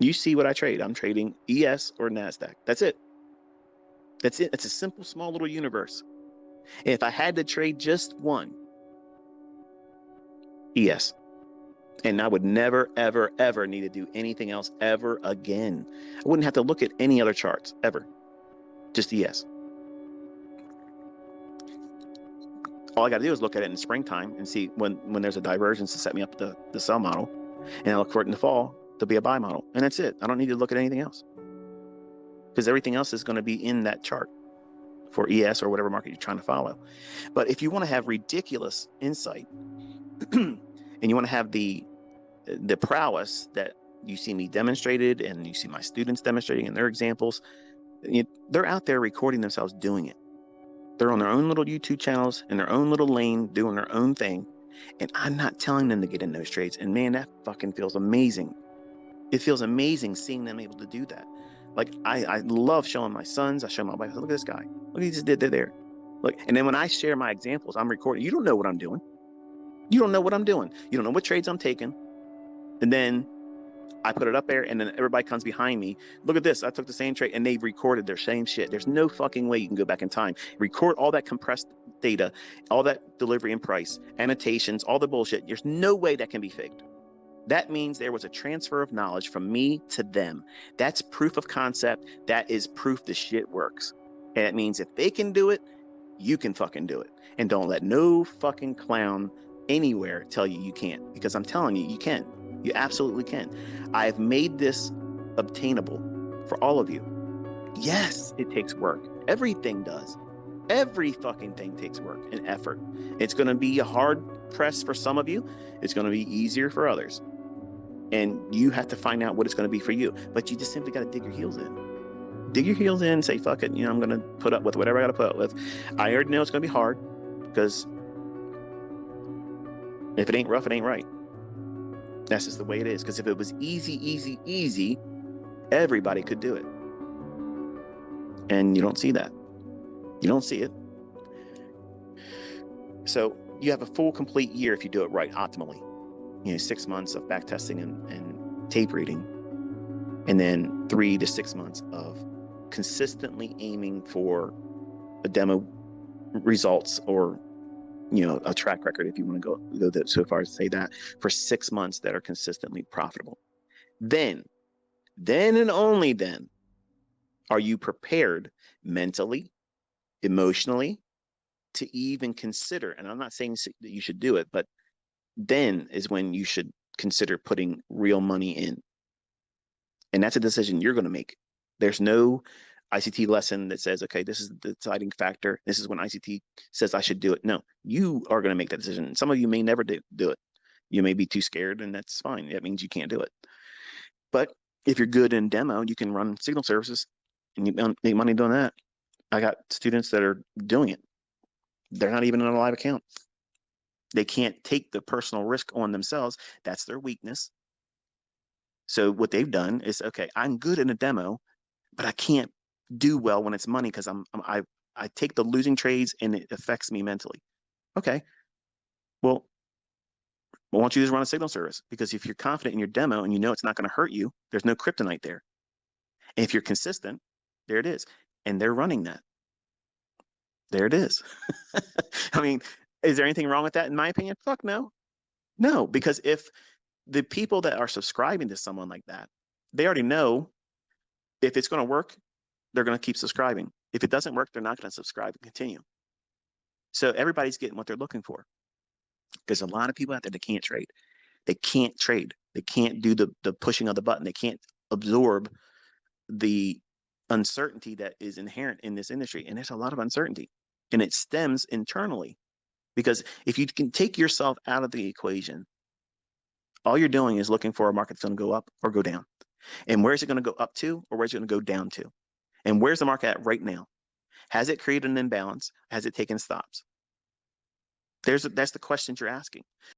You see what I trade. I'm trading ES or NASDAQ. That's it. That's it. It's a simple, small little universe. And if I had to trade just one, ES. And I would never, ever, ever need to do anything else ever again. I wouldn't have to look at any other charts ever. Just ES. All I got to do is look at it in springtime and see when there's a divergence to set me up the sell model. And I look for it in the fall to be a buy model. And that's it. I don't need to look at anything else. Because everything else is going to be in that chart for ES or whatever market you're trying to follow. But if you want to have ridiculous insight and you want to have the prowess that you see me demonstrated and you see my students demonstrating in their examples, they're out there recording themselves doing it. They're on their own little YouTube channels in their own little lane doing their own thing. And I'm not telling them to get in those trades. And man, that fucking feels amazing. It feels amazing seeing them able to do that. Like I love showing my sons. I show my wife, look at this guy. Look what he just did there. Look, and then when I share my examples, I'm recording. You don't know what I'm doing. You don't know what I'm doing. You don't know what trades I'm taking. And then I put it up there and then everybody comes behind me. Look at this. I took the same trade and they've recorded their same shit. There's no fucking way you can go back in time. Record all that compressed data, all that delivery and price, annotations, all the bullshit. There's no way that can be faked. That means there was a transfer of knowledge from me to them. That's proof of concept. That is proof the shit works. And it means if they can do it, you can fucking do it. And don't let no fucking clown anywhere tell you you can't. Because I'm telling you, you can. You absolutely can. I've made this obtainable for all of you. Yes, it takes work. Everything does. Every fucking thing takes work and effort. It's going to be a hard press for some of you. It's going to be easier for others. And you have to find out what it's going to be for you. But you just simply got to dig your heels in. Dig your heels in and say, fuck it. I'm going to put up with whatever I got to put up with. I already know it's going to be hard because if it ain't rough, it ain't right. That's just the way it is. Because if it was easy, everybody could do it. And you don't see that. You don't see it. So you have a full, complete year if you do it right, optimally. 6 months of back testing and tape reading, and then 3 to 6 months of consistently aiming for a demo results or a track record, if you want to go so far as to say that, for 6 months that are consistently profitable. Then and only then are you prepared mentally, emotionally, to even consider, and I'm not saying that you should do it, but then is when you should consider putting real money in. And that's a decision you're going to make. There's no ICT lesson that says, okay, this is the deciding factor. This is when ICT says I should do it. No, you are going to make that decision. Some of you may never do it. You may be too scared, and that's fine. That means you can't do it. But if you're good in demo, you can run signal services and you make money doing that. I got students that are doing it. They're not even in a live account. They can't take the personal risk on themselves. That's their weakness. So what they've done is, okay, I'm good in a demo, but I can't do well when it's money because I take the losing trades and it affects me mentally. Okay, well, why don't you just run a signal service? Because if you're confident in your demo and you know it's not going to hurt you, there's no kryptonite there. And if you're consistent, there it is. And they're running that. There it is. I mean, is there anything wrong with that? In my opinion, fuck no. No, because if the people that are subscribing to someone like that, they already know if it's going to work, they're going to keep subscribing. If it doesn't work, they're not going to subscribe and continue. So everybody's getting what they're looking for. There's a lot of people out there that can't trade. They can't trade. They can't do the pushing of the button. They can't absorb the uncertainty that is inherent in this industry. And there's a lot of uncertainty. And it stems internally. Because if you can take yourself out of the equation, all you're doing is looking for a market that's going to go up or go down. And where's it going to go up to, or where's it going to go down to? And where's the market at right now? Has it created an imbalance? Has it taken stops? That's the questions you're asking.